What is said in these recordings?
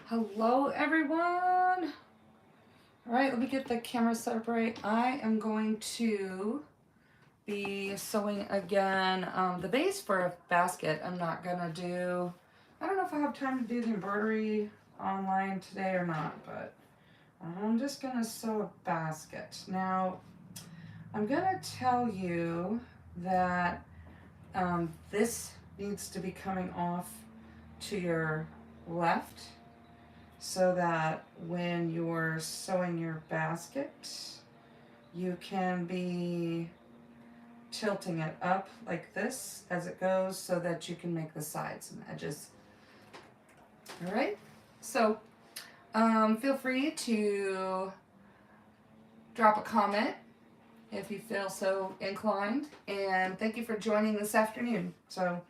Hello everyone. All right, let me get the camera set up right. I am going to be sewing again the base for a basket. I'm not gonna do, I don't know if I have time to do the embroidery online today or not, but I'm just gonna sew a basket. Now, I'm gonna tell you that this needs to be coming off to your left, so that when you're sewing your basket, you can be tilting it up like this as it goes so that you can make the sides and edges. All right, so feel free to drop a comment if you feel so inclined, and thank you for joining this afternoon. So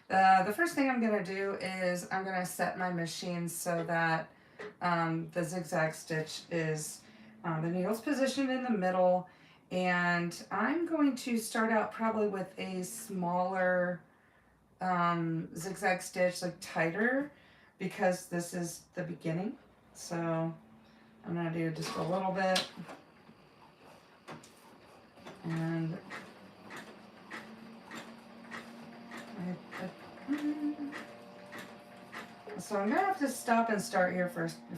the first thing I'm going to do is I'm going to set my machine so that the zigzag stitch is, the needle's positioned in the middle, and I'm going to start out probably with a smaller zigzag stitch, like tighter, because this is the beginning. So I'm going to do just a little bit, and so I'm gonna have to stop and start here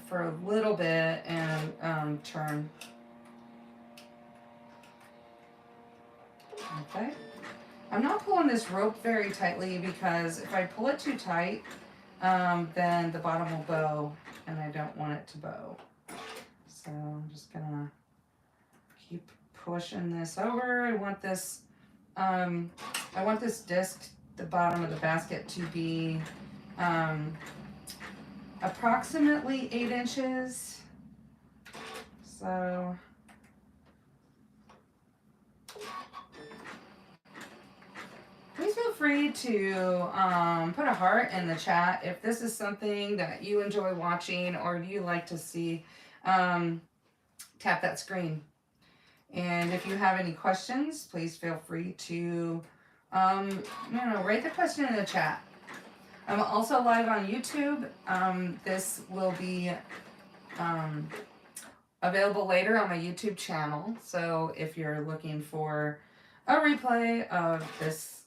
for a little bit and turn. Okay. I'm not pulling this rope very tightly because if I pull it too tight, then the bottom will bow, and I don't want it to bow. So I'm just gonna keep pushing this over. I want this disc, the bottom of the basket, to be approximately 8 inches. So please feel free to put a heart in the chat if this is something that you enjoy watching or you like to see. Tap that screen. And if you have any questions, please feel free to write the question in the chat. I'm also live on YouTube. This will be available later on my YouTube channel. So if you're looking for a replay of this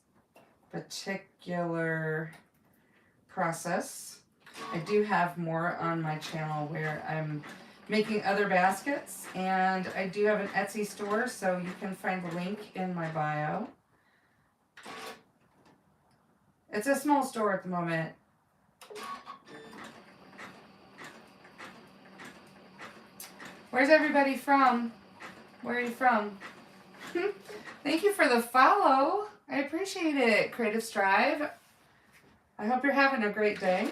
particular process, I do have more on my channel where I'm making other baskets, and I do have an Etsy store, so you can find the link in my bio. It's a small store at the moment. Where's everybody from? Where are you from? Thank you for the follow. I appreciate it, Creative Strive. I hope you're having a great day.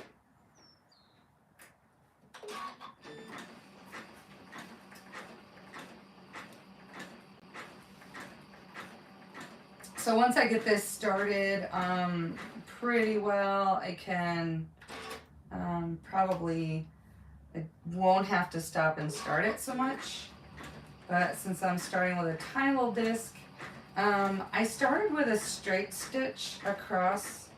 So once I get this started pretty well, I can probably, I won't have to stop and start it so much. But since I'm starting with a tiny little disc, I started with a straight stitch across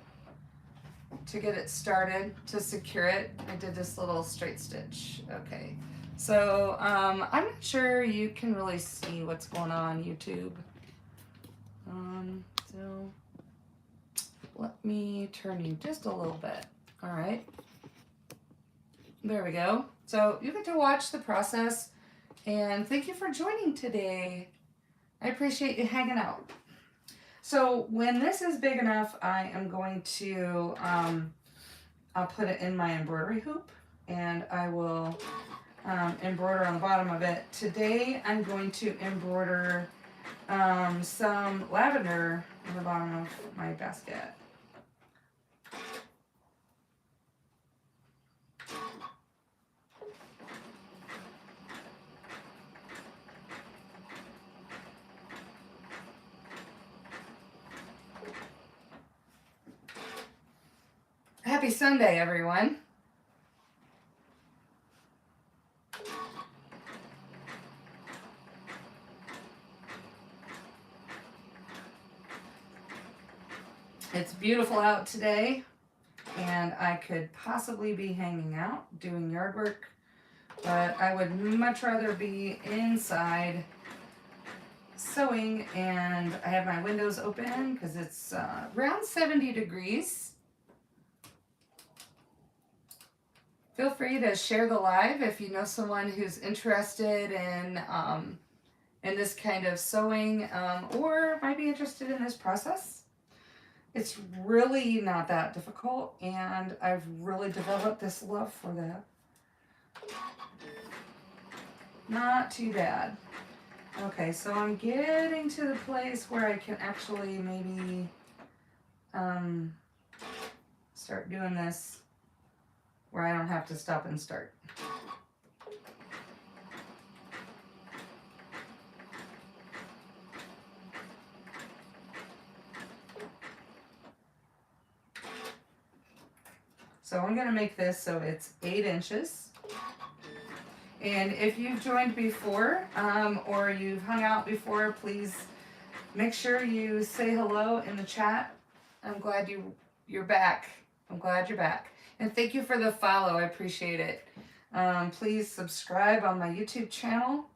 to get it started, to secure it. I did this little straight stitch. Okay, so I'm not sure you can really see what's going on YouTube. So let me turn you just a little bit. All right, there we go. So you get to watch the process, and thank you for joining today. I appreciate you hanging out. So when this is big enough, I am going to, I'll put it in my embroidery hoop, and I will embroider on the bottom of it. Today I'm going to embroider some lavender on the bottom of my basket. Happy Sunday, everyone. It's beautiful out today, and and I could possibly be hanging out doing yard work, but I would much rather be inside sewing, and I have my windows open because it's around 70 degrees. Feel free to share the live if you know someone who's interested in this kind of sewing or might be interested in this process. It's really not that difficult, and I've really developed this love for that. Not too bad. Okay, so I'm getting to the place where I can actually maybe start doing this where I don't have to stop and start. So I'm going to make this so it's 8 inches. And if you've joined before or you've hung out before, please make sure you say hello in the chat. I'm glad you're back. I'm glad you're back. And thank you for the follow. I appreciate it. Please subscribe on my YouTube channel.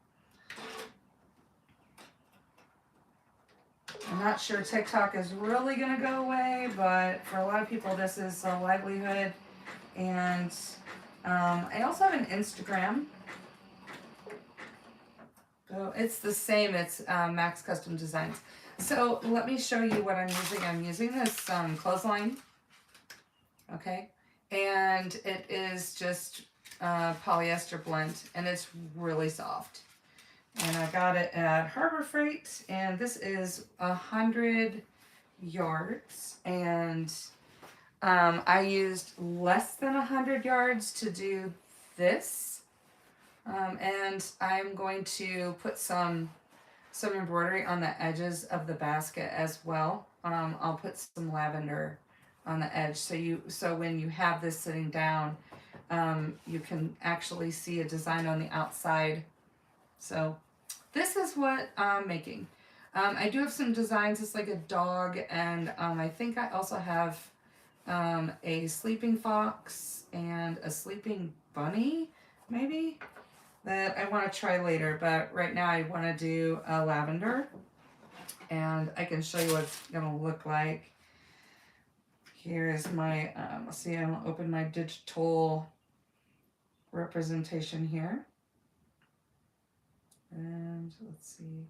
I'm not sure TikTok is really going to go away, but for a lot of people, this is a livelihood. And I also have an Instagram. So it's the same. It's Max Custom Designs. So let me show you what I'm using. I'm using this clothesline. Okay. And it is just polyester blend, and it's really soft. And I got it at Harbor Freight, and this is 100 yards. And I used less than 100 yards to do this. And I'm going to put some embroidery on the edges of the basket as well. I'll put some lavender on the edge, so when you have this sitting down, you can actually see a design on the outside. So this is what I'm making. I do have some designs. It's like a dog, and I think I also have a sleeping fox and a sleeping bunny, maybe, that I want to try later. But right now I want to do a lavender, and I can show you what it's going to look like. Here is my, let's see, I'll open my digital representation here. And let's see.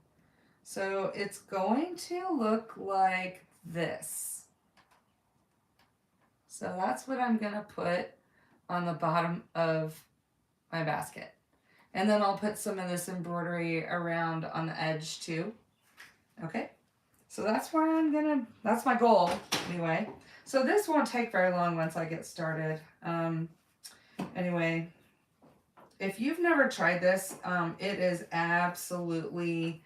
So it's going to look like this. So that's what I'm going to put on the bottom of my basket. And then I'll put some of this embroidery around on the edge too. Okay. So that's where that's my goal anyway. So this won't take very long once I get started. Anyway, if you've never tried this, it is absolutely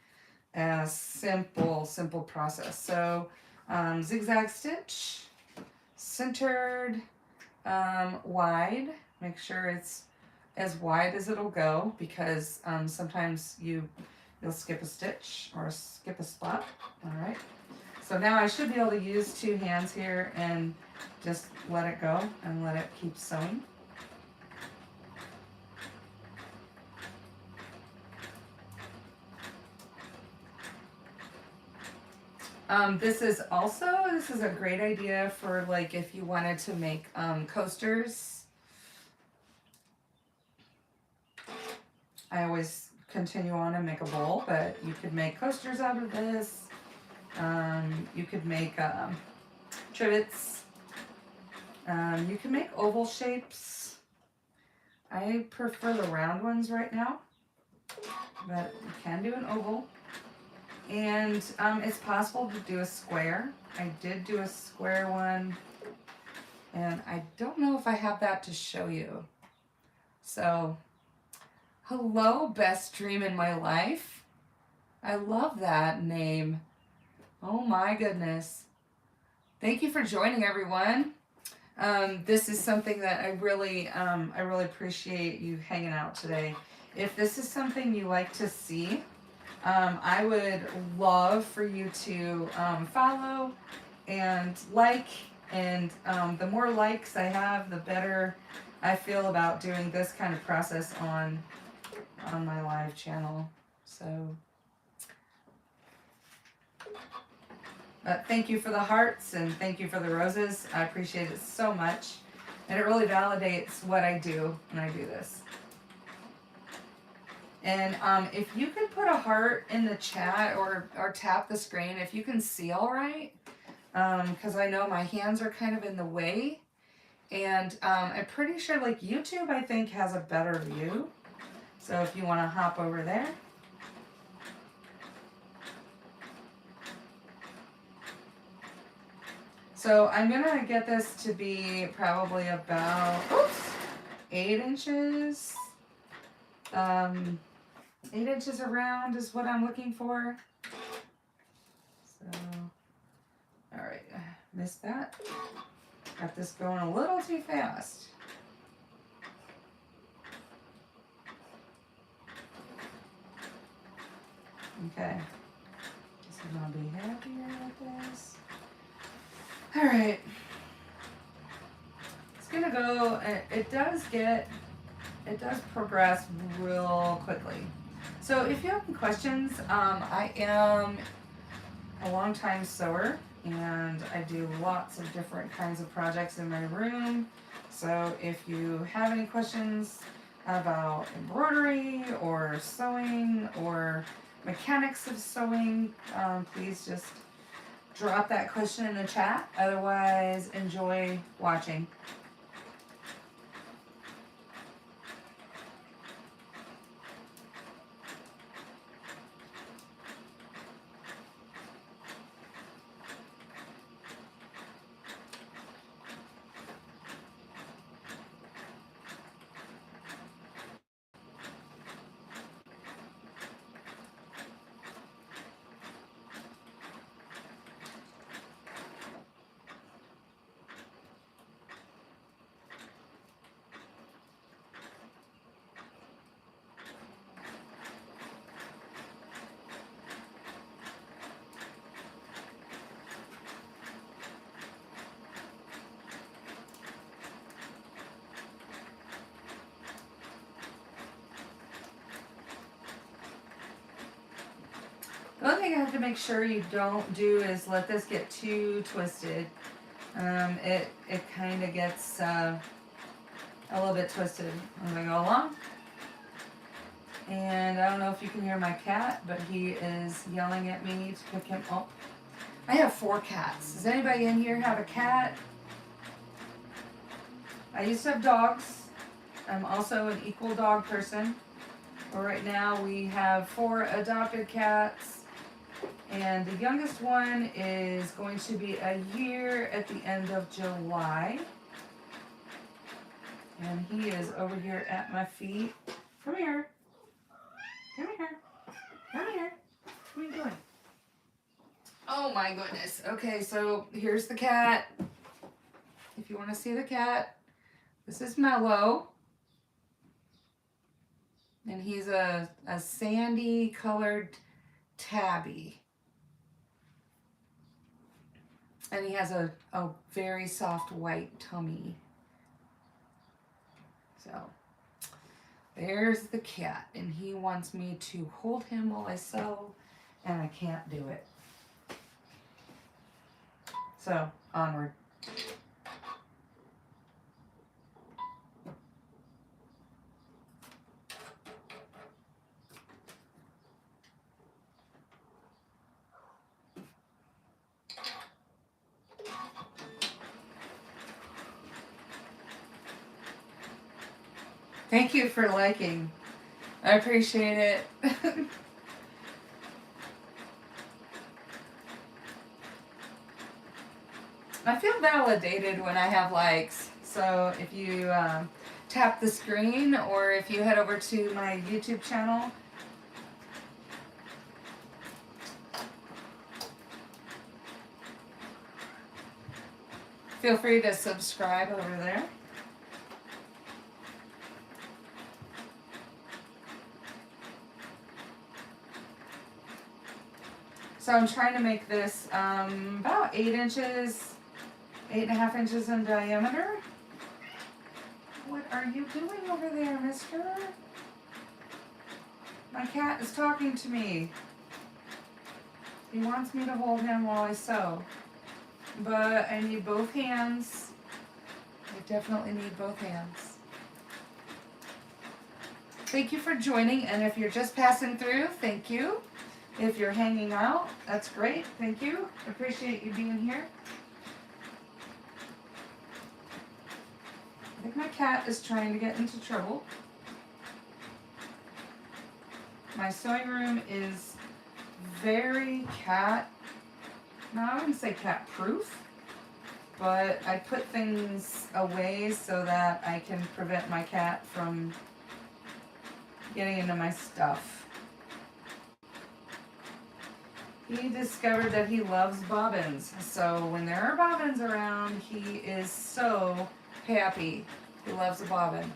a simple process. So zigzag stitch, centered, wide. Make sure it's as wide as it'll go, because sometimes you'll skip a stitch or skip a spot. All right. So now I should be able to use 2 hands here and just let it go and let it keep sewing. This is a great idea for, like, if you wanted to make coasters. I always continue on and make a bowl, but you could make coasters out of this. You could make trivets. You can make oval shapes. I prefer the round ones right now, but you can do an oval. And it's possible to do a square. I did do a square one, and I don't know if I have that to show you. So, hello, best dream in my life. I love that name. Oh my goodness. Thank you for joining, everyone. This is something that I really appreciate you hanging out today. If this is something you like to see, I would love for you to follow and like And the more likes I have, the better I feel about doing this kind of process on my live channel. So thank you for the hearts and thank you for the roses. I appreciate it so much. And it really validates what I do when I do this. And if you could put a heart in the chat or tap the screen if you can see all right, because I know my hands are kind of in the way. And I'm pretty sure like YouTube, I think, has a better view. So if you want to hop over there. So I'm going to get this to be probably about 8 inches. 8 inches around is what I'm looking for. So, all right, missed that. Got this going a little too fast. Okay, just gonna be happier with this. All right, it's gonna go. It does progress real quickly. So if you have any questions, I am a long-time sewer and I do lots of different kinds of projects in my room. So if you have any questions about embroidery or sewing or mechanics of sewing, please just drop that question in the chat. Otherwise, enjoy watching. The only thing I have to make sure you don't do is let this get too twisted. It kind of gets a little bit twisted as I go along. And I don't know if you can hear my cat, but he is yelling at me to pick him up. I have 4 cats. Does anybody in here have a cat? I used to have dogs. I'm also an equal dog person. But right now we have 4 adopted cats. And the youngest one is going to be a year at the end of July. And he is over here at my feet. Come here. Come here. Come here. What are you doing? Oh my goodness. Okay, so here's the cat. If you want to see the cat, this is Mellow. And he's a sandy colored tabby. And he has a very soft white tummy. So there's the cat, and he wants me to hold him while I sew, and I can't do it. So onward. Thank you for liking. I appreciate it. I feel validated when I have likes. So if you tap the screen or if you head over to my YouTube channel, feel free to subscribe over there. So I'm trying to make this about 8 inches 8.5 inches in diameter. What are you doing over there, mister? My cat is talking to me. He wants me to hold him while I sew. But I need both hands. I definitely need both hands. Thank you for joining, and if you're just passing through, thank you. If you're hanging out, that's great. Thank you. Appreciate you being here. I think my cat is trying to get into trouble. My sewing room is very cat, no, I wouldn't say cat proof, but I put things away so that I can prevent my cat from getting into my stuff. He discovered that he loves bobbins, so when there are bobbins around, he is so happy. He loves a bobbin.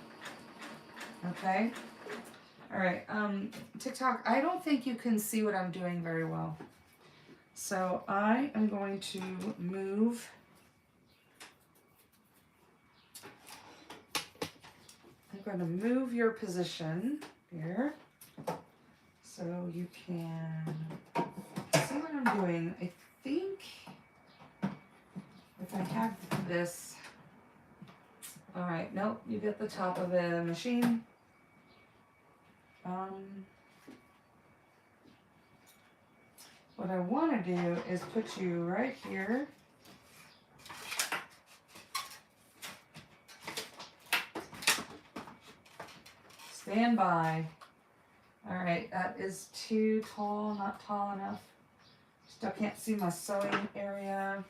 Okay? Alright, TikTok, I don't think you can see what I'm doing very well. So I am going to move. I'm going to move your position here so you can see what I'm doing. I think if I have this, all right, nope, you get the top of the machine. What I want to do is put you right here. Stand by. All right, that is too tall, not tall enough. Still can't see my sewing area.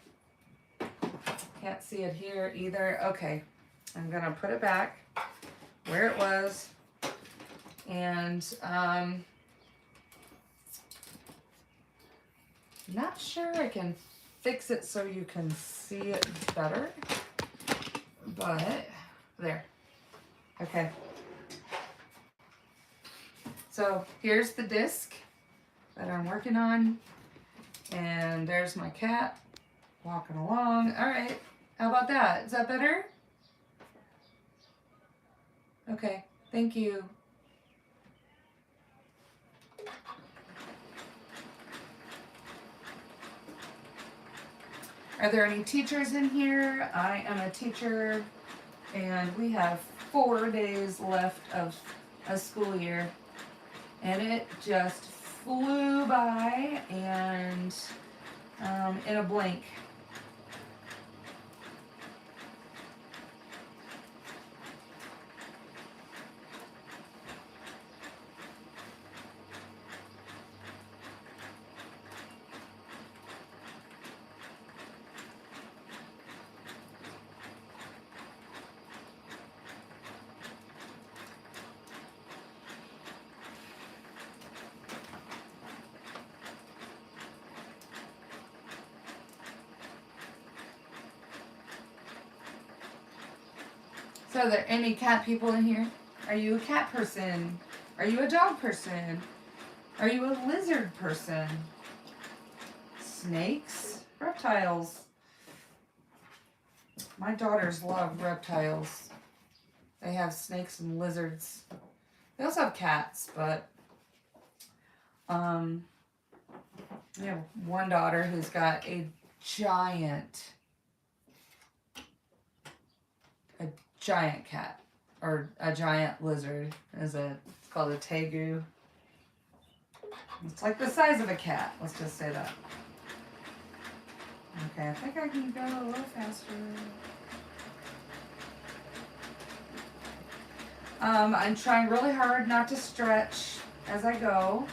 Can't see it here either. Okay, I'm gonna put it back where it was. And not sure I can fix it so you can see it better, but there. Okay. So here's the disc that I'm working on, and there's my cat walking along. All right, how about that? Is that better? Okay, thank you. Are there any teachers in here? I am a teacher, and we have 4 days left of a school year, and it just flew by, and in a blink. So are there any cat people in here? Are you a cat person? Are you a dog person? Are you a lizard person? Snakes? Reptiles? My daughters love reptiles. They have snakes and lizards. They also have cats, but we have one daughter who's got a giant cat, or a giant lizard. It's called a tegu. It's like the size of a cat, let's just say that. Okay, I think I can go a little faster. I'm trying really hard not to stretch as I go,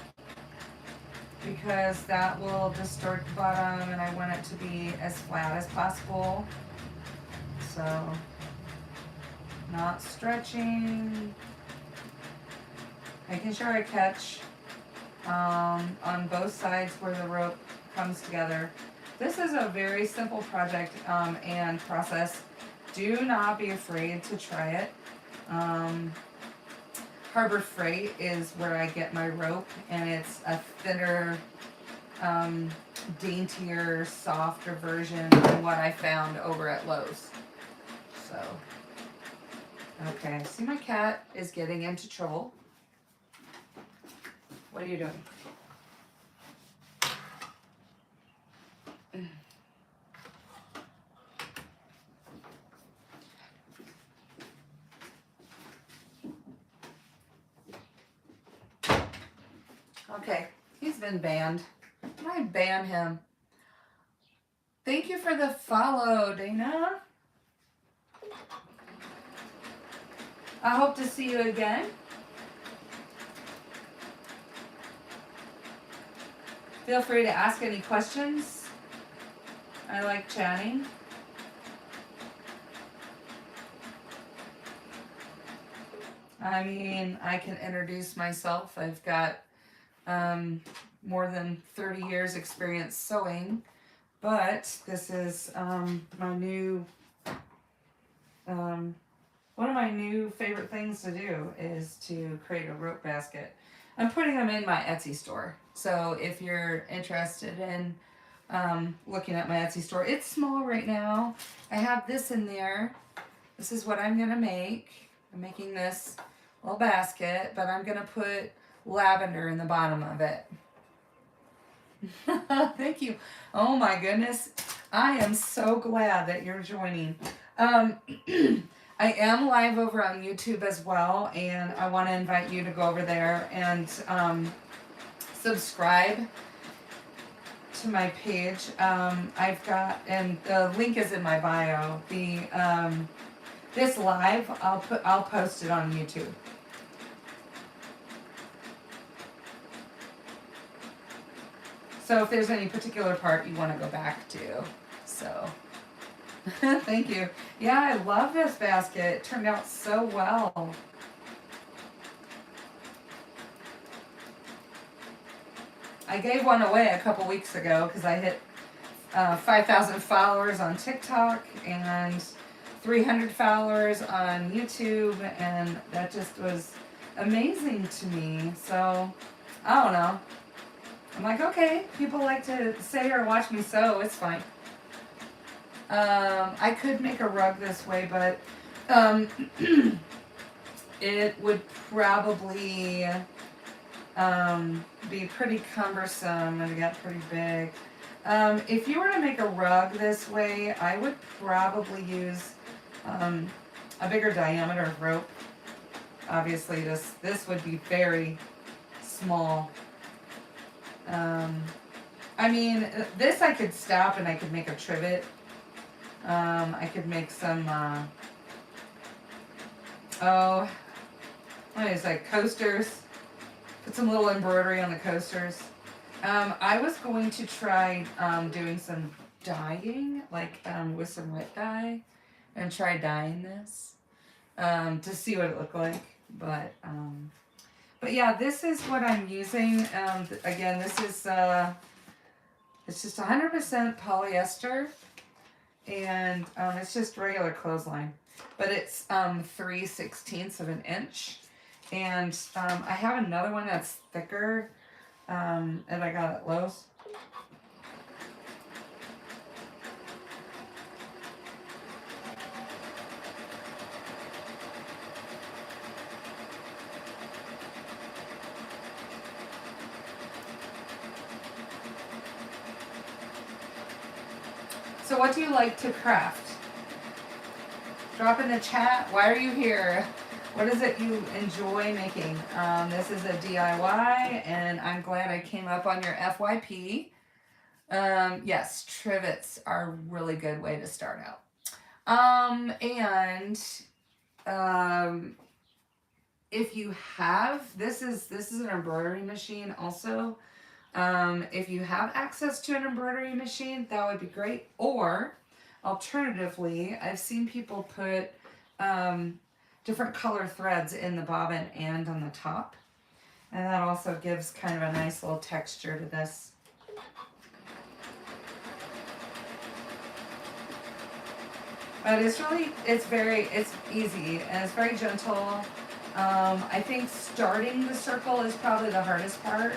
because that will distort the bottom, and I want it to be as flat as possible. So, not stretching, making sure I catch on both sides where the rope comes together. This is a very simple project and process. Do not be afraid to try it. Harbor Freight is where I get my rope, and it's a thinner daintier, softer version than what I found over at Lowe's. So, okay. See, my cat is getting into trouble. What are you doing? Okay, he's been banned. I ban him. Thank you for the follow, Dana. I hope to see you again. Feel free to ask any questions. I like chatting. I mean, I can introduce myself. I've got more than 30 years experience sewing, but this is my new, one of my new favorite things to do is to create a rope basket. I'm putting them in my Etsy store. So if you're interested in looking at my Etsy store, it's small right now. I have this in there. This is what I'm gonna make. I'm making this little basket, but I'm gonna put lavender in the bottom of it. Thank you. Oh my goodness. I am so glad that you're joining. I am live over on YouTube as well, and I want to invite you to go over there and subscribe to my page. I've got, and the link is in my bio. This live, I'll post it on YouTube. So if there's any particular part you want to go back to, so thank you. Yeah, I love this basket. It turned out so well. I gave one away a couple weeks ago because I hit 5,000 followers on TikTok and 300 followers on YouTube, and that just was amazing to me. So I don't know. I'm like, okay, people like to say or watch me sew, it's fine. I could make a rug this way, but it would probably be pretty cumbersome and get pretty big. If you were to make a rug this way, I would probably use a bigger diameter of rope. Obviously, this would be very small. I mean, this I could stop and I could make a trivet. I could make some, what is like coasters. Put some little embroidery on the coasters. I was going to try doing some dyeing, like with some wet dye, and try dyeing this to see what it looked like. But yeah, this is what I'm using. Again, this is it's just 100% polyester, and it's just regular clothesline, but it's 3/16 of an inch. And I have another one that's thicker that I got at Lowe's. So what do you like to craft? Drop in the chat. Why are you here? What is it you enjoy making? This is a DIY, and I'm glad I came up on your FYP. Yes, trivets are a really good way to start out. If you have, this is an embroidery machine also. If you have access to an embroidery machine, that would be great. Or alternatively, I've seen people put different color threads in the bobbin and on the top. And that also gives kind of a nice little texture to this. But it's easy and it's very gentle. I think starting the circle is probably the hardest part.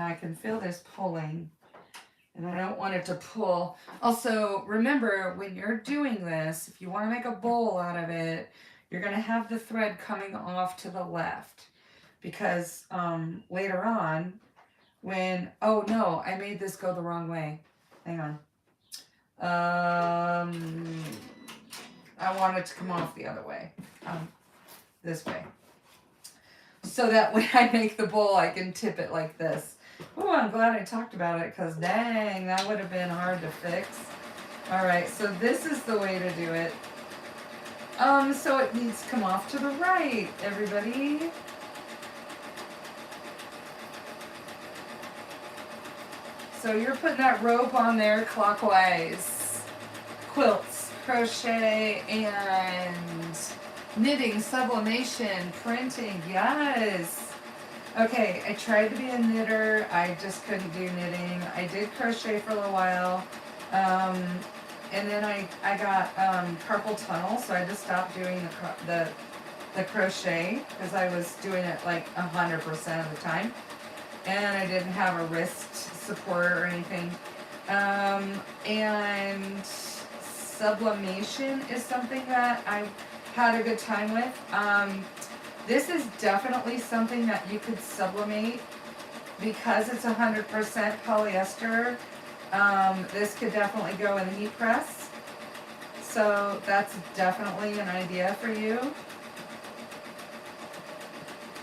Now I can feel this pulling, and I don't want it to pull. Also, remember when you're doing this, if you want to make a bowl out of it, you're going to have the thread coming off to the left, because later on, when, oh no, I made this go the wrong way. Hang on. I want it to come off the other way, this way. So that when I make the bowl, I can tip it like this. Oh, I'm glad I talked about it, because dang, that would have been hard to fix. All right, so this is the way to do it. So it needs to come off to the right, everybody. So you're putting that rope on there clockwise. Quilts, crochet, and knitting, sublimation, printing, yes. Okay, I tried to be a knitter. I just couldn't do knitting. I did crochet for a little while. And then I got carpal tunnel, so I just stopped doing the crochet because I was doing it like 100% of the time. And I didn't have a wrist support or anything. And sublimation is something that I had a good time with. This is definitely something that you could sublimate because it's 100% polyester. This could definitely go in a heat press. So that's definitely an idea for you.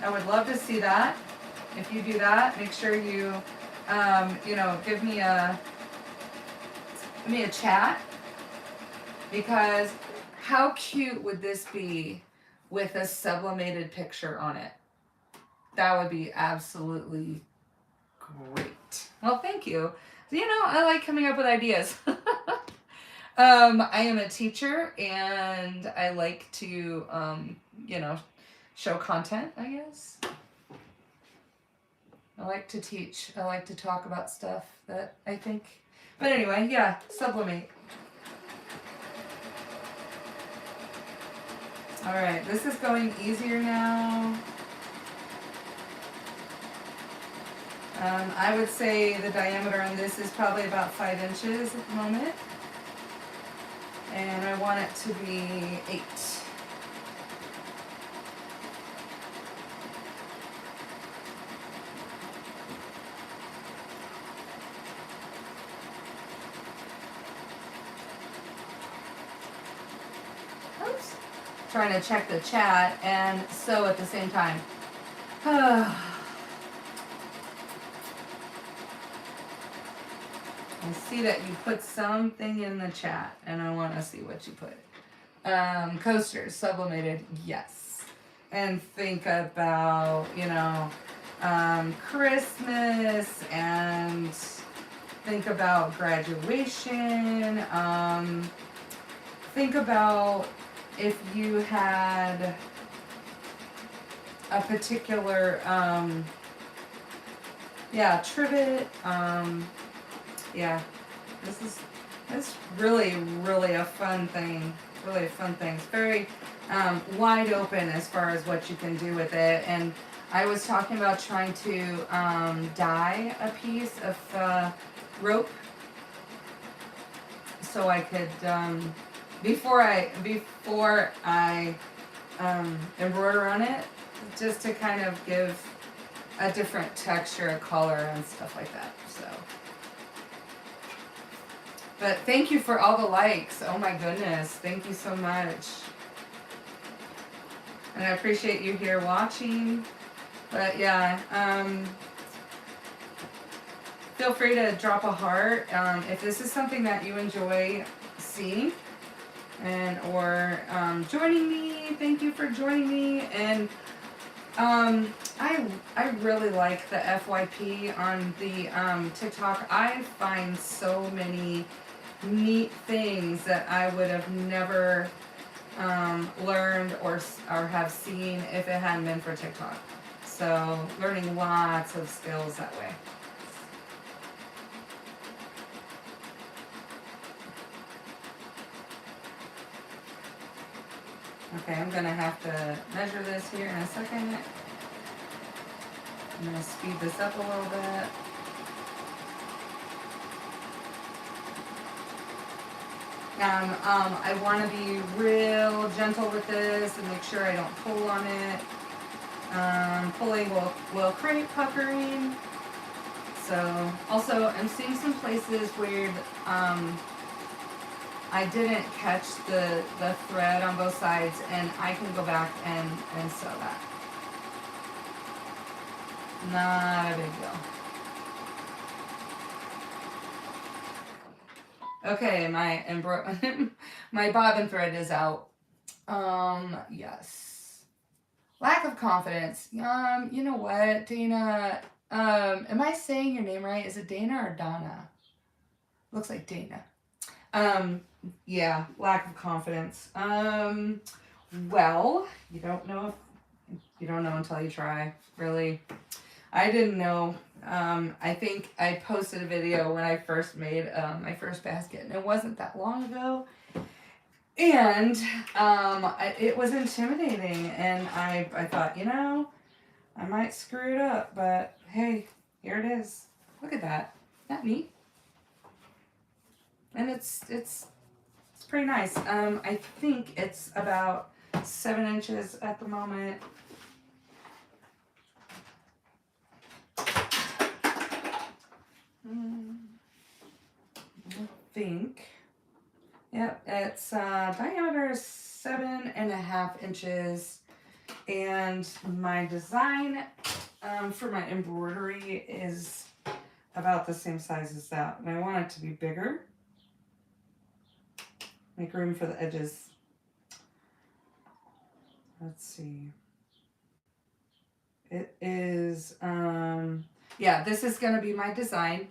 I would love to see that. If you do that, make sure you, give me a chat, because how cute would this be with a sublimated picture on it? That would be absolutely great. Well, thank you. I like coming up with ideas. I am a teacher, and I like to, show content, I guess. I like to teach. I like to talk about stuff that I think. But anyway, yeah, sublimate. All right, this is going easier now. I would say the diameter on this is probably about 5 inches at the moment. And I want it to be 8. Oops. Trying to check the chat and sew at the same time. I see that you put something in the chat, and I want to see what you put. Coasters, sublimated, yes. And think about, Christmas, and think about graduation. Think about if you had a particular, trivet. Yeah, this is really, really a fun thing. Really a fun thing. It's very wide open as far as what you can do with it. And I was talking about trying to dye a piece of rope, so I could before I embroider on it, just to kind of give a different texture, a color, and stuff like that. So. But thank you for all the likes. Oh my goodness. Thank you so much. And I appreciate you here watching. But yeah, feel free to drop a heart if this is something that you enjoy seeing or joining me. Thank you for joining me. And I really like the FYP on the TikTok. I find so many neat things that I would have never learned or have seen if it hadn't been for TikTok. So learning lots of skills that way. Okay, I'm gonna have to measure this here in a second. I'm gonna speed this up a little bit. And I want to be real gentle with this and make sure I don't pull on it. Pulling will create puckering. So also I'm seeing some places where I didn't catch the thread on both sides, and I can go back and sew that. Not a big deal. Okay, my my bobbin thread is out. Yes. Lack of confidence. You know what, Dana? Am I saying your name right? Is it Dana or Donna? Looks like Dana. Yeah, lack of confidence. Well, you don't know until you try, really. I didn't know. I think I posted a video when I first made my first basket, and it wasn't that long ago. And it was intimidating, and I thought, you know, I might screw it up, but hey, here it is. Look at that. Isn't that neat? And it's pretty nice. I think it's about 7 inches at the moment. I think. Yep, it's diameter is 7.5 inches, and my design for my embroidery is about the same size as that, and I want it to be bigger. Make room for the edges. Let's see. It is, yeah, this is going to be my design,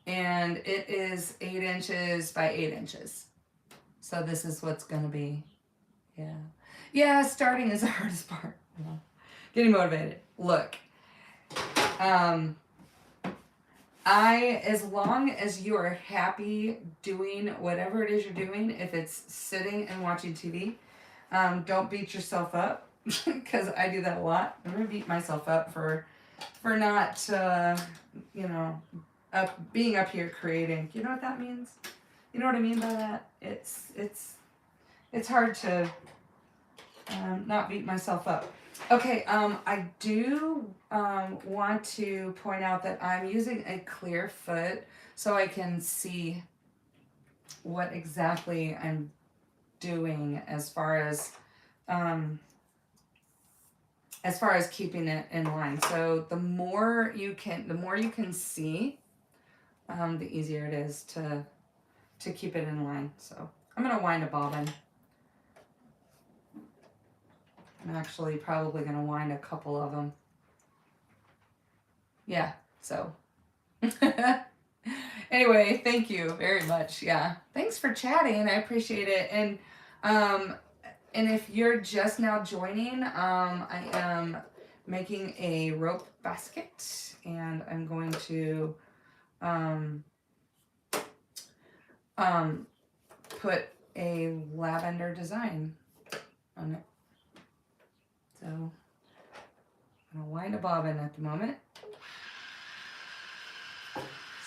and it is 8 inches by 8 inches. So this is what's going to be. Yeah. Yeah, starting is the hardest part. Getting motivated. Look. As long as you are happy doing whatever it is you're doing, if it's sitting and watching TV, don't beat yourself up, because I do that a lot. I'm going to beat myself up for not, you know, being up here creating. You know what that means? You know what I mean by that? It's hard to not beat myself up. Okay, I do want to point out that I'm using a clear foot so I can see what exactly I'm doing as far as keeping it in line. So the more you can see, the easier it is to keep it in line. So I'm gonna wind a bobbin. I'm actually probably going to wind a couple of them. Yeah, so. Anyway, thank you very much. Yeah, thanks for chatting. I appreciate it. And if you're just now joining, I am making a rope basket, and I'm going to put a lavender design on it. So I'm going to wind a bobbin at the moment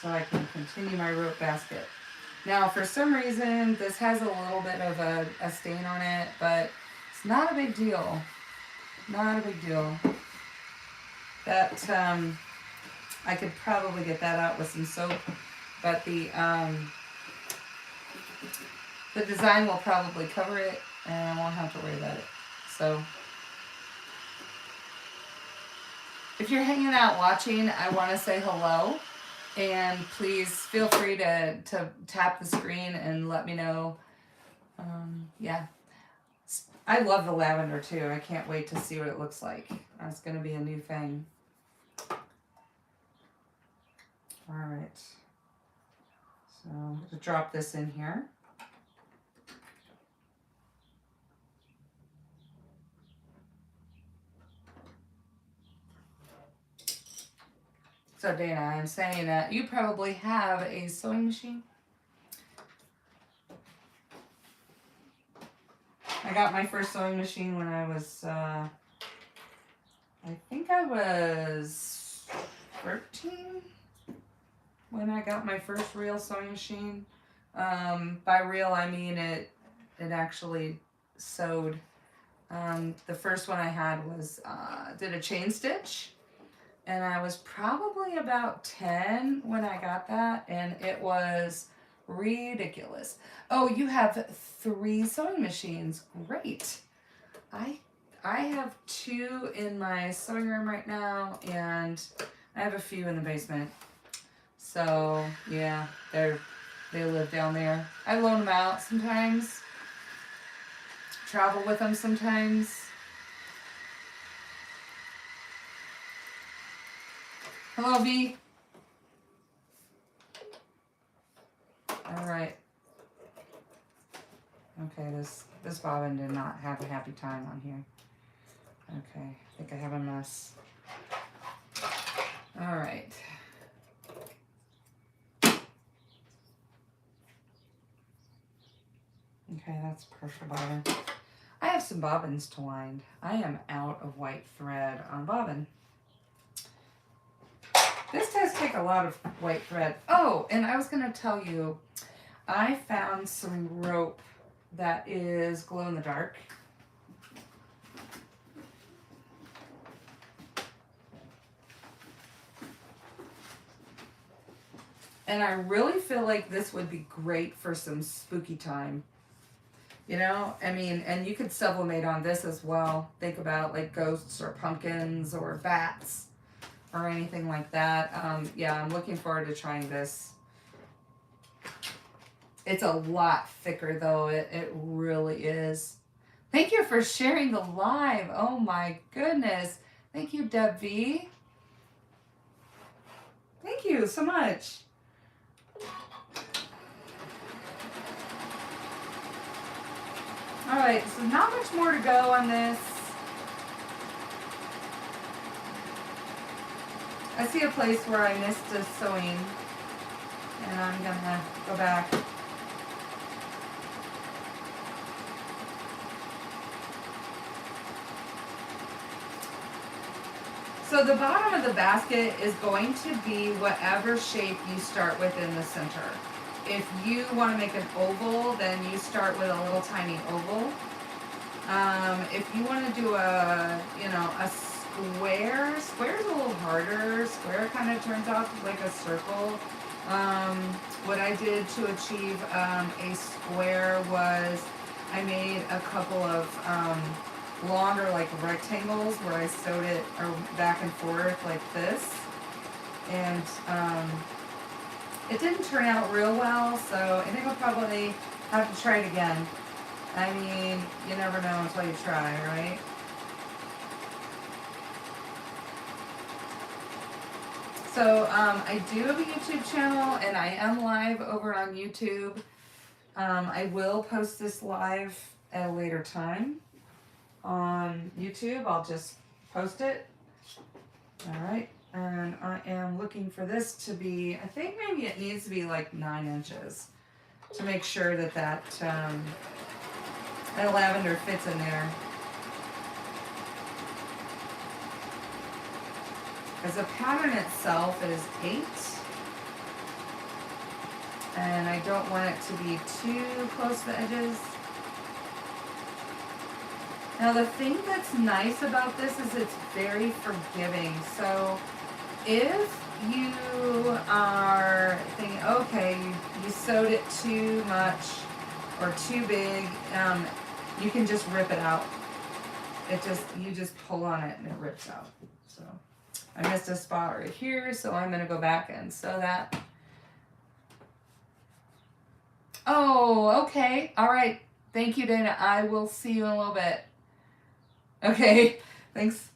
so I can continue my rope basket. Now, for some reason, this has a little bit of a stain on it, but it's not a big deal. Not a big deal. That, I could probably get that out with some soap, but the design will probably cover it, and I won't have to worry about it. So, if you're hanging out watching, I want to say hello, and please feel free to tap the screen and let me know. Yeah, I love the lavender too. I can't wait to see what it looks like. That's going to be a new thing. All right, so I'm going to drop this in here. So Dana, I'm saying that you probably have a sewing machine. I got my first sewing machine when I was, I think I was 13 when I got my first real sewing machine. By real, I mean it actually sewed. The first one I had was, did a chain stitch, and I was probably about 10 when I got that, and it was ridiculous. Oh, you have 3 sewing machines. Great. I I have 2 in my sewing room right now, and I have a few in the basement. So yeah, they live down there. I loan them out sometimes. Travel with them sometimes. Hello, V. All right. Okay, this bobbin did not have a happy time on here. Okay, I think I have a mess. All right. Okay, that's partial bobbin. I have some bobbins to wind. I am out of white thread on bobbin. This does take a lot of white thread. Oh, and I was going to tell you, I found some rope that is glow in the dark. And I really feel like this would be great for some spooky time. You know, I mean, and you could sublimate on this as well. Think about like ghosts or pumpkins or bats or anything like that. Yeah, I'm looking forward to trying this. It's a lot thicker though. It really is. Thank you for sharing the live. Oh my goodness. Thank you, Deb V. Thank you so much. All right, so not much more to go on this. I see a place where I missed a sewing, and I'm gonna go back. So the bottom of the basket is going to be whatever shape you start with in the center. If you want to make an oval, then you start with a little tiny oval. If you want to do a square, square's a little harder. Square kind of turns out like a circle. What I did to achieve a square was I made a couple of longer like rectangles where I sewed it back and forth like this. And it didn't turn out real well, so I think I'll probably have to try it again. I mean, you never know until you try, right? So I do have a YouTube channel, and I am live over on YouTube. I will post this live at a later time on YouTube. I'll just post it. All right. And I am looking for this to be, I think maybe it needs to be like 9 inches to make sure that that lavender fits in there. Because the pattern itself is 8. And I don't want it to be too close to the edges. Now the thing that's nice about this is it's very forgiving. So if you are thinking, okay, you sewed it too much or too big, you can just rip it out. You just pull on it and it rips out. So I missed a spot right here, so I'm gonna go back and sew that. Oh, okay. All right. Thank you, Dana. I will see you in a little bit. Okay. Thanks.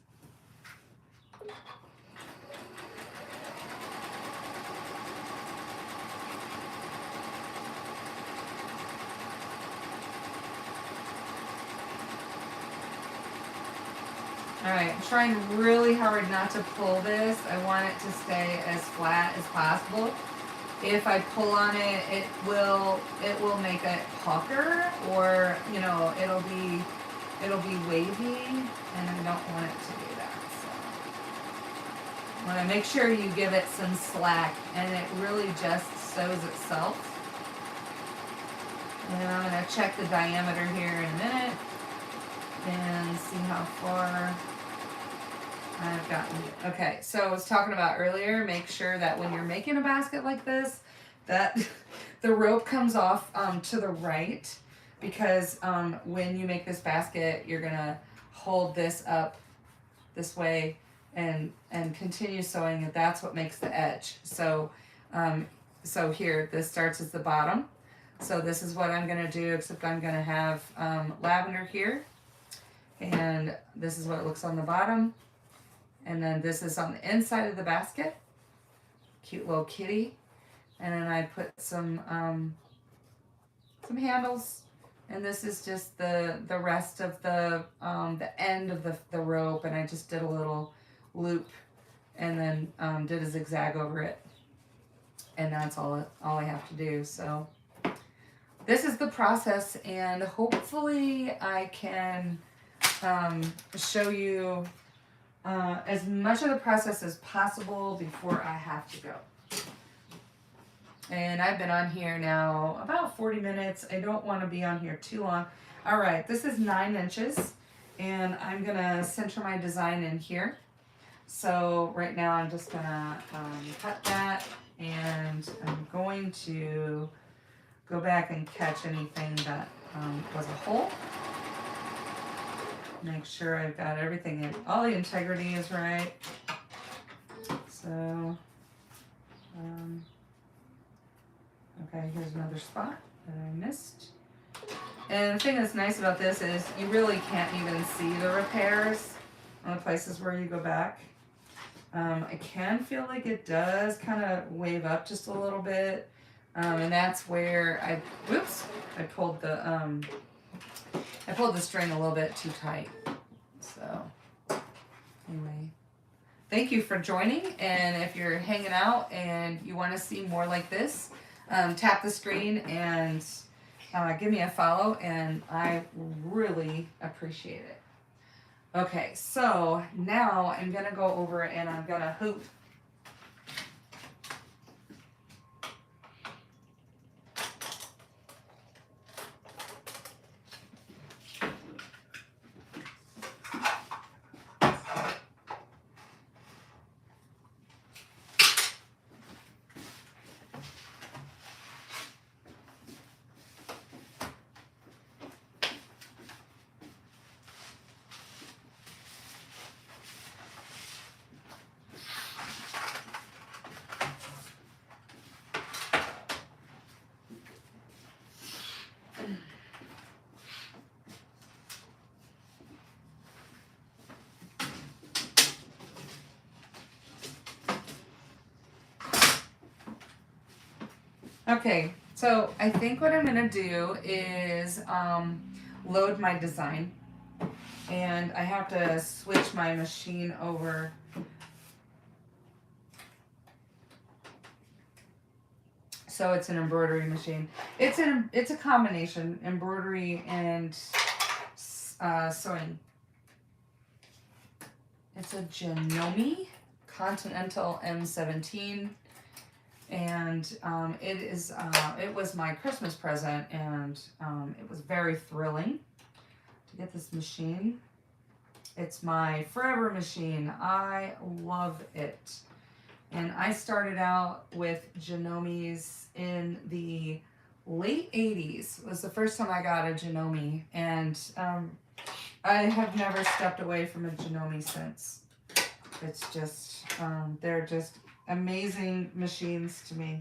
All right, I'm trying really hard not to pull this. I want it to stay as flat as possible. If I pull on it, it will make it pucker, or it'll be wavy, and I don't want it to do that. So I want to make sure you give it some slack, and it really just sews itself. And I'm going to check the diameter here in a minute and see how far I've gotten. Okay, so I was talking about earlier, make sure that when you're making a basket like this, that the rope comes off to the right, because when you make this basket, you're gonna hold this up this way and continue sewing it. That's what makes the edge. So so here, this starts as the bottom. So this is what I'm gonna do, except I'm gonna have lavender here, and this is what it looks on the bottom. And then this is on the inside of the basket. Cute little kitty. And then I put some handles. And this is just the rest of the end of the rope. And I just did a little loop and then did a zigzag over it. And that's all I have to do. So this is the process, and hopefully I can show you as much of the process as possible before I have to go. And I've been on here now about 40 minutes. I don't want to be on here too long. All right, this is 9 inches, and I'm gonna center my design in here. So right now I'm just gonna cut that, and I'm going to go back and catch anything that was a hole. Make sure I've got everything in, all the integrity is right. So, okay, here's another spot that I missed. And the thing that's nice about this is you really can't even see the repairs on the places where you go back. I can feel like it does kind of wave up just a little bit. And that's where I pulled the string a little bit too tight. So anyway, thank you for joining. And if you're hanging out and you want to see more like this, tap the screen and give me a follow, and I really appreciate it. Okay, so now I'm gonna go over and I'm gonna hoop. Okay, so I think what I'm gonna do is load my design, and I have to switch my machine over. So it's an embroidery machine. It's a combination, embroidery and sewing. It's a Janome Continental M17. And it was my Christmas present, and it was very thrilling to get this machine. It's my forever machine. I love it. And I started out with Janomes in the late 80s. It was the first time I got a Janome, and I have never stepped away from a Janome since. It's just, they're just amazing machines to me.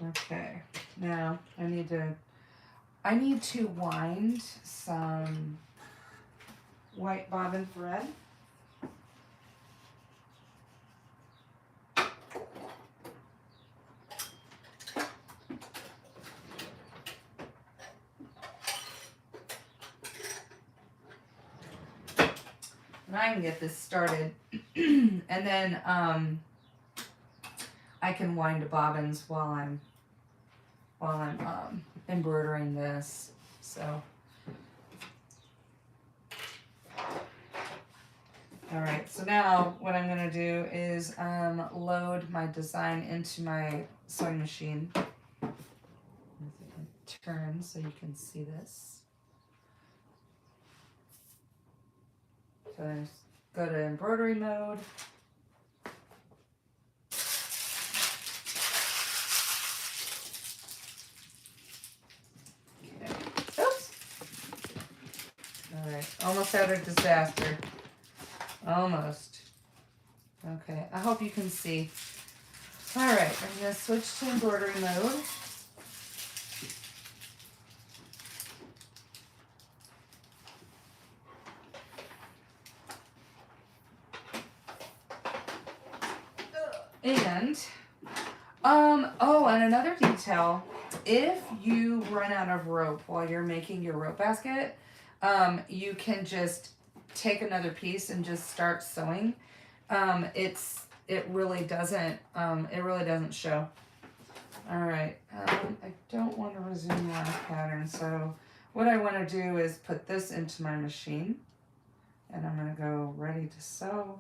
Okay, now I need to wind some white bobbin thread. And I can get this started, and then I can wind the bobbins while I'm embroidering this. So All right, so now what I'm gonna do is load my design into my sewing machine. Turn so you can see this. So I go to embroidery mode. Okay. Oops. All right, almost had a disaster. Almost. Okay, I hope you can see. All right, I'm gonna switch to embroidery mode. And, oh, and another detail, if you run out of rope while you're making your rope basket, you can just take another piece and just start sewing. It really doesn't show. All right, I don't want to resume last pattern, so what I want to do is put this into my machine, and I'm going to go ready to sew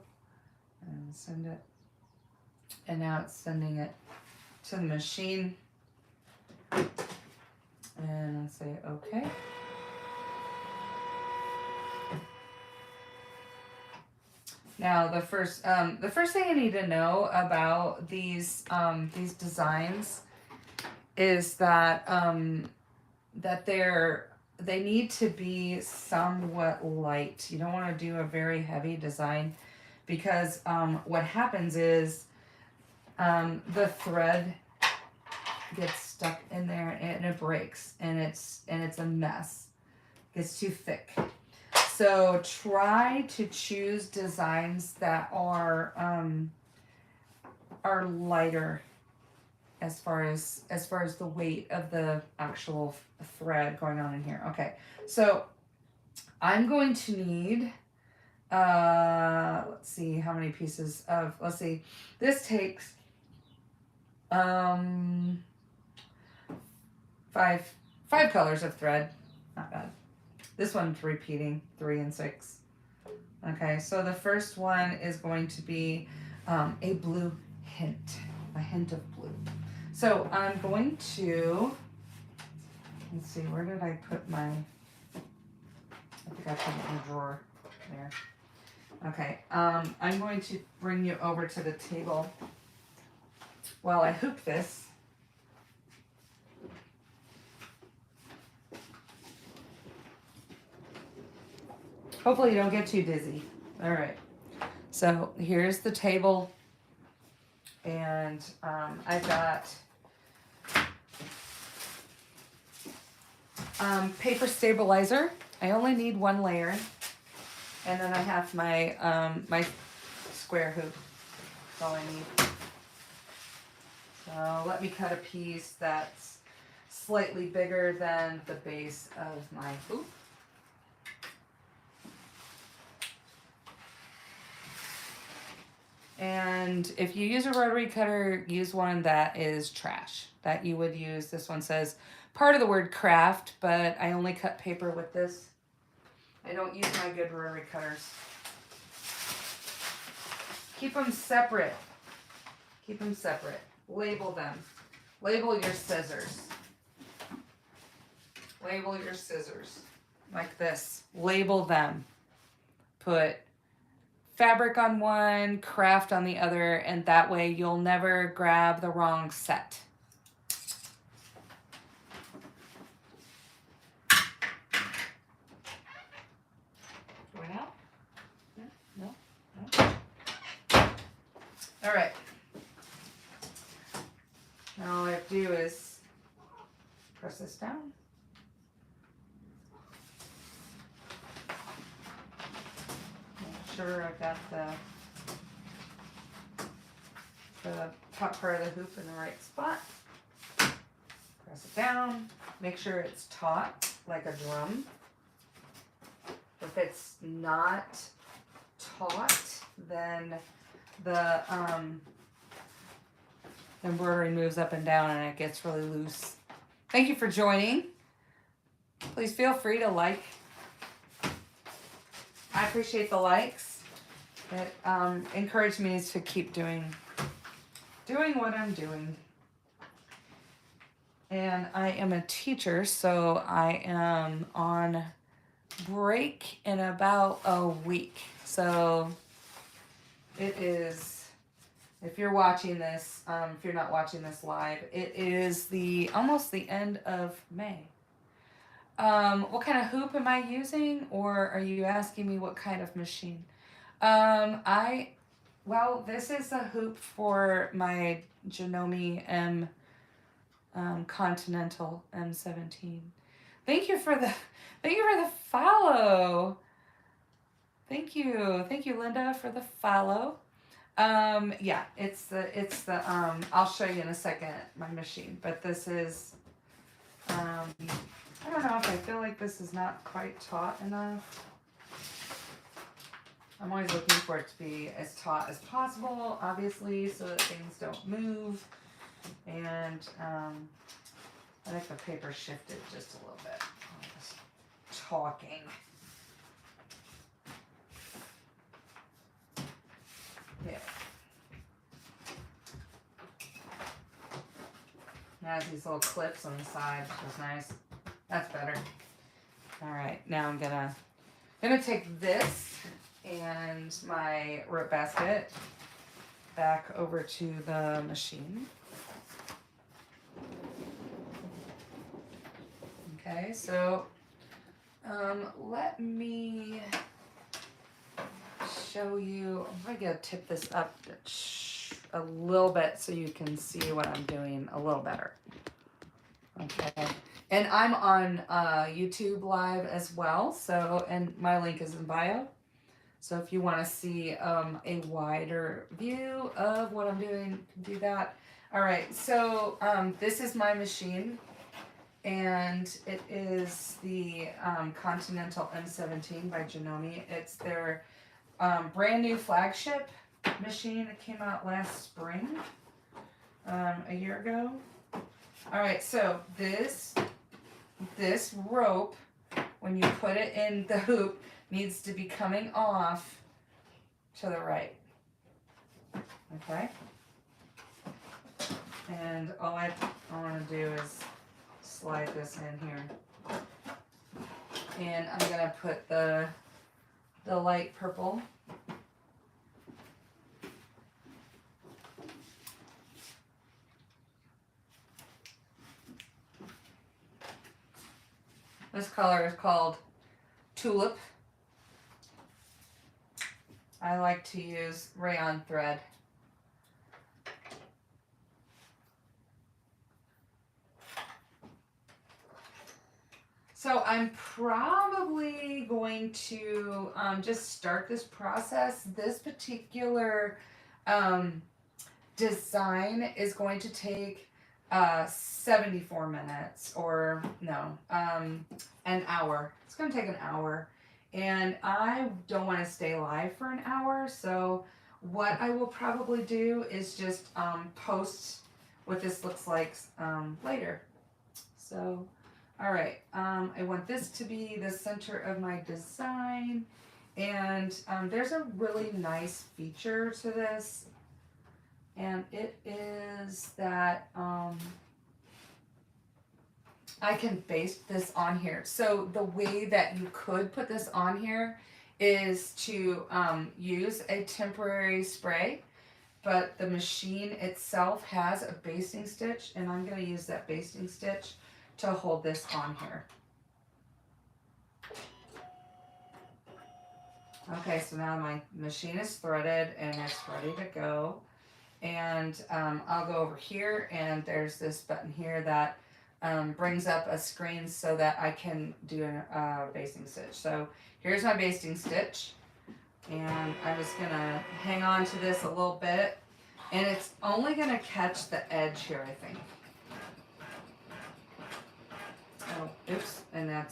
and send it. And now it's sending it to the machine. And I say, okay. Now the first thing I need to know about these designs is that that they need to be somewhat light. You don't want to do a very heavy design because what happens is the thread gets stuck in there and it breaks and it's a mess. It's too thick. So try to choose designs that are lighter as far as the weight of the actual thread going on in here. Okay, so I'm going to need let's see how many pieces of, let's see, this takes five colors of thread. Not bad. This one's repeating 3 and 6. Okay, so the first one is going to be a blue hint, a hint of blue. So I'm going to, let's see, where did I put my, I think I put it in the drawer there. Okay, I'm going to bring you over to the table while I hoop this. Hopefully you don't get too dizzy. All right, so here's the table, and I've got paper stabilizer. I only need 1 layer, and then I have my my square hoop. That's all I need. So let me cut a piece that's slightly bigger than the base of my hoop. And if you use a rotary cutter, use one that is trash, that you would use. This one says part of the word craft, but I only cut paper with this. I don't use my good rotary cutters. Keep them separate. Keep them separate. Label them. Label your scissors. Label your scissors. Like this. Label them. Put fabric on one, craft on the other, and that way you'll never grab the wrong set. Going out? No? All right. Now all I have to do is press this down. Sure I've got the top part of the hoop in the right spot. Press it down. Make sure it's taut like a drum. If it's not taut, then the embroidery moves up and down and it gets really loose. Thank you for joining. Please feel free to like. I appreciate the likes. It encouraged me to keep doing what I'm doing. And I am a teacher, so I am on break in about a week. So it is, if you're watching this, if you're not watching this live, it is almost the end of May. What kind of hoop am I using, or are you asking me what kind of machine? Well, this is a hoop for my Janome Continental M17. Thank you for the follow. Thank you, Linda, for the follow. Yeah, it's the I'll show you in a second my machine, but this is I don't know if I feel like this is not quite taut enough. I'm always looking for it to be as taut as possible, obviously, so that things don't move. And I think the paper shifted just a little bit. I'm just talking. Yeah. It has these little clips on the side, which is nice. That's better. All right, now I'm gonna take this and my rope basket back over to the machine. Okay, so let me show you. I'm gonna tip this up a little bit so you can see what I'm doing a little better. Okay, and I'm on YouTube Live as well. So, and my link is in bio. So if you want to see a wider view of what I'm doing, do that. All right, so this is my machine, and it is the Continental M17 by Janome. It's their brand new flagship machine that came out last spring, a year ago. All right, so this rope, when you put it in the hoop, needs to be coming off to the right. Okay? And all I want to do is slide this in here. And I'm going to put the light purple. This color is called Tulip. I like to use rayon thread. So I'm probably going to just start this process. This particular design is going to take 74 minutes, or no, an hour. It's going to take an hour. And I don't want to stay live for an hour, so what I will probably do is just post what this looks like later. So, all right, I want this to be the center of my design, and there's a really nice feature to this, and it is that I can baste this on here. So the way that you could put this on here is to use a temporary spray, but the machine itself has a basting stitch, and I'm going to use that basting stitch to hold this on here. Okay, so now my machine is threaded and it's ready to go. And I'll go over here, and there's this button here that brings up a screen so that I can do a basting stitch. So here's my basting stitch, and I'm just gonna hang on to this a little bit, and it's only gonna catch the edge here, I think. Oh, oops, and that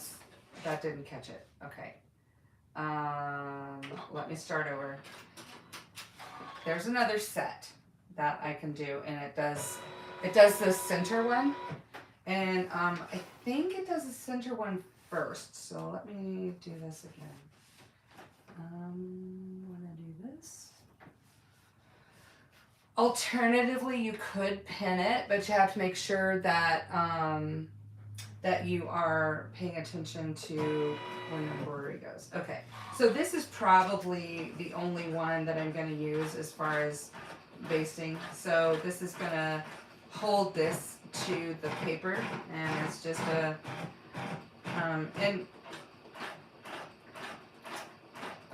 didn't catch it. Okay. Let me start over. There's another set that I can do, and it does the center one. And I think it does the center one first. So let me do this again. I'm gonna do this. Alternatively, you could pin it, but you have to make sure that that you are paying attention to when the embroidery goes. Okay, so this is probably the only one that I'm going to use as far as basting. So this is going to hold this to the paper, and it's just a and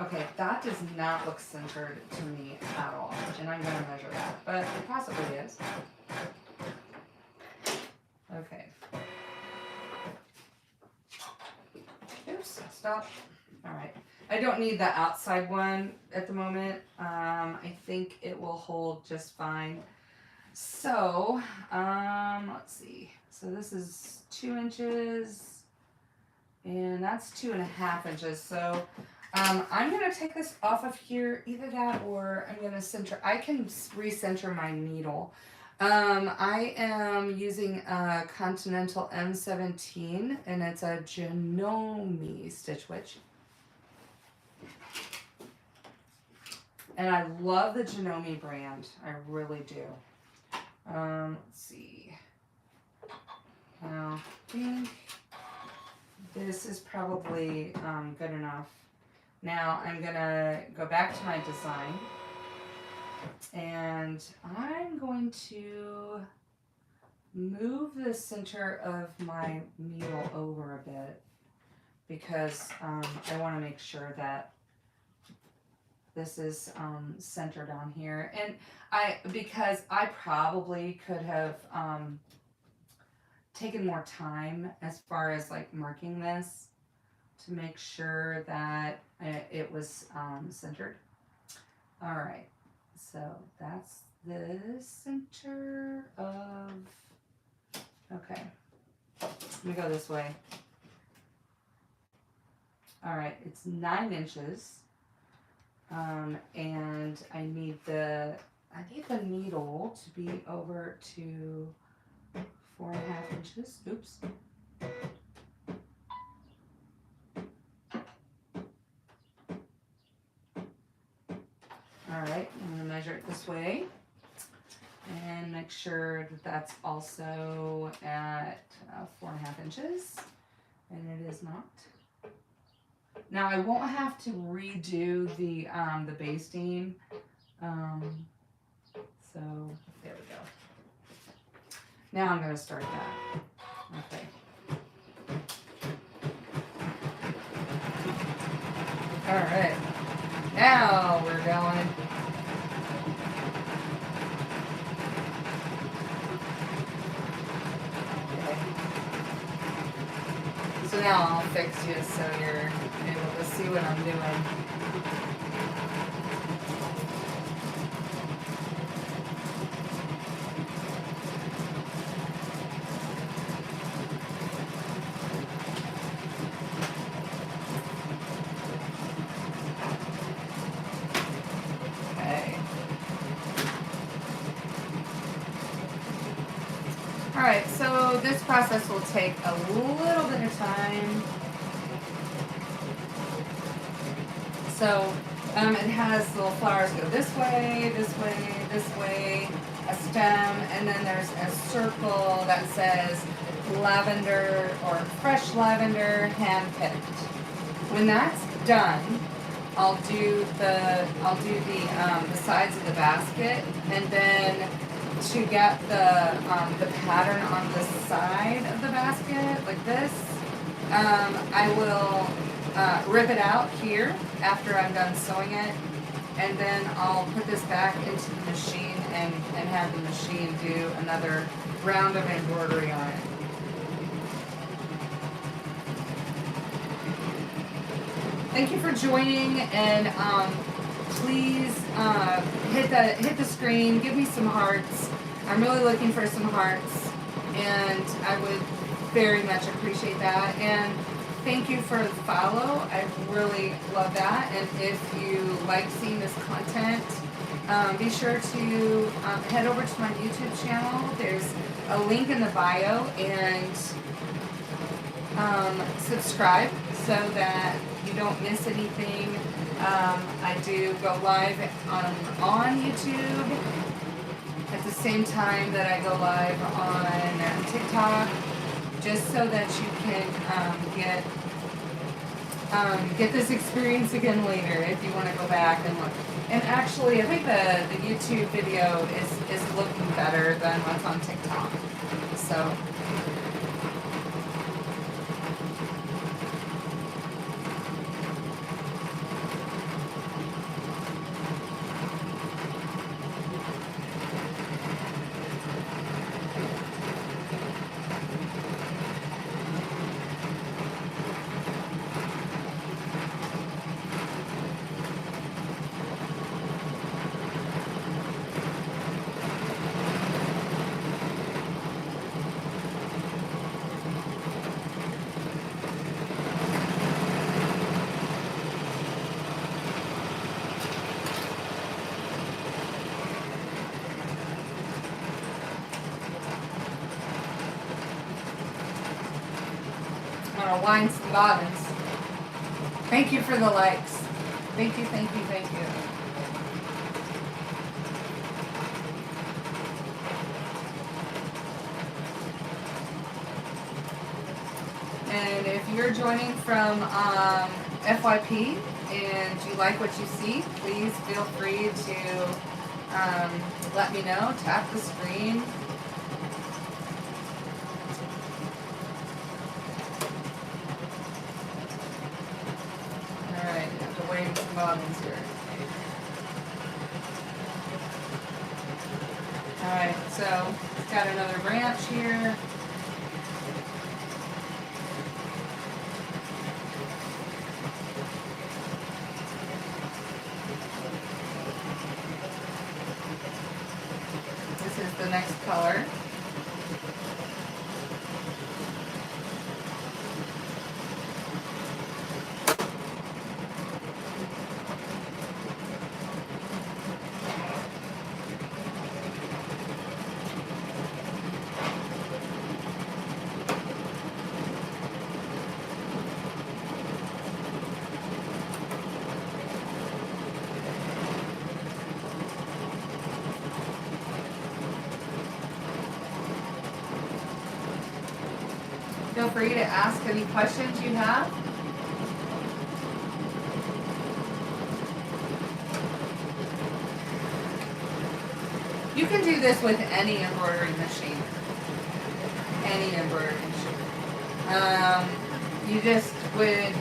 okay, that does not look centered to me at all, and I'm going to measure that, but it possibly is. Okay. Oops, stop. All right. I don't need the outside one at the moment. I think it will hold just fine. So, let's see. So this is 2 inches, and that's 2.5 inches. So, I'm gonna take this off of here, either that or I'm gonna center. I can recenter my needle. I am using a Continental M17, and it's a Janome Stitch Witch. And I love the Janome brand. I really do. Let's see. Now, I think this is probably good enough. Now I'm gonna go back to my design, and I'm going to move the center of my needle over a bit because I want to make sure that this is centered on here. And because I probably could have taken more time as far as like marking this to make sure that it was centered. All right, so that's the center of, okay, let me go this way. All right, it's 9 inches, and I need the needle to be over to 4.5 inches. Oops. All right, I'm gonna measure it this way and make sure that that's also at 4.5 inches, and it is not. Now I won't have to redo the basting, so there we go. Now I'm gonna start that. Okay. All right. Now we're going. Okay. So now I'll fix you so you're able to see what I'm doing. Alright, so this process will take a little bit of time. So it has little flowers go this way, this way, this way, a stem, and then there's a circle that says lavender or fresh lavender handpicked. When that's done, I'll do the sides of the basket, and then to get the pattern on the side of the basket like this, I will rip it out here after I'm done sewing it, and then I'll put this back into the machine and have the machine do another round of embroidery on it. Thank you for joining, and please hit the screen, give me some hearts. I'm really looking for some hearts, and I would very much appreciate that. And thank you for the follow. I really love that. And if you like seeing this content, be sure to head over to my YouTube channel. There's a link in the bio, and subscribe so that you don't miss anything. I do go live on YouTube the same time that I go live on TikTok, just so that you can get this experience again later if you want to go back and look. And actually, I think the YouTube video is looking better than what's on TikTok. So. Wines and bobbins. Thank you for the likes. Thank you, thank you, thank you. And if you're joining from FYP and you like what you see, please feel free to let me know. Tap the screen. Bobbins here. Alright, so it's got another branch here. This is the next color. Feel free to ask any questions you have. You can do this with any embroidery machine. Any embroidery machine. You just would,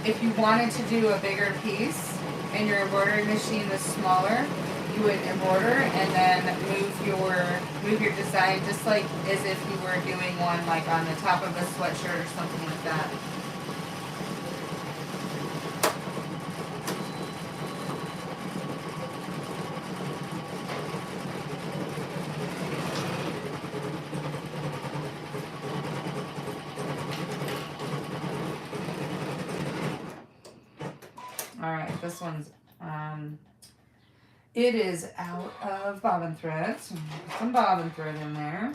if you wanted to do a bigger piece and your embroidery machine was smaller, you would embroider and then move your design just like as if you were doing one like on the top of a sweatshirt or something like that. All right, this one's it is out of bobbin thread, so put some bobbin thread in there,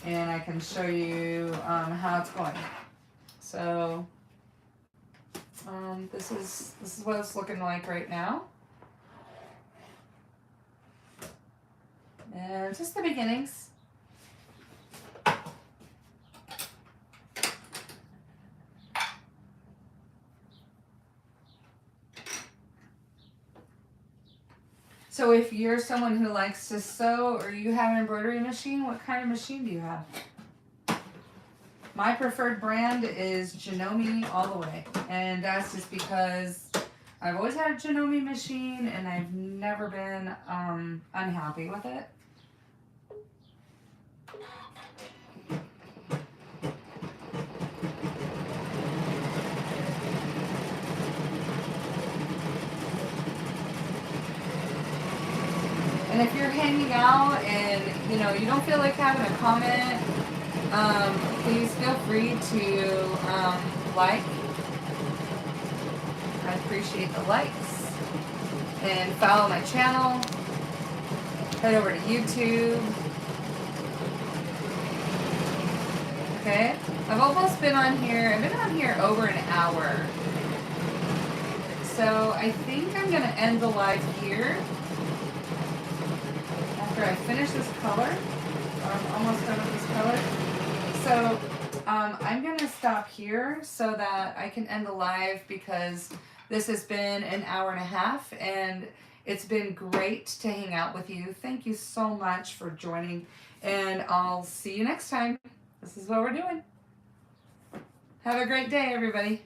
and I can show you how it's going. So this is what it's looking like right now, and just the beginnings. So if you're someone who likes to sew or you have an embroidery machine, what kind of machine do you have? My preferred brand is Janome all the way. And that's just because I've always had a Janome machine and I've never been unhappy with it. And if you're hanging out and you don't feel like having a comment, please feel free to like. I appreciate the likes. And follow my channel. Head over to YouTube. Okay? I've almost been on here. I've been on here over an hour. So I think I'm going to end the live here. after I finish this color, I'm almost done with this color. So I'm going to stop here so that I can end the live because this has been an hour and a half and it's been great to hang out with you. Thank you so much for joining and I'll see you next time. This is what we're doing. Have a great day, everybody.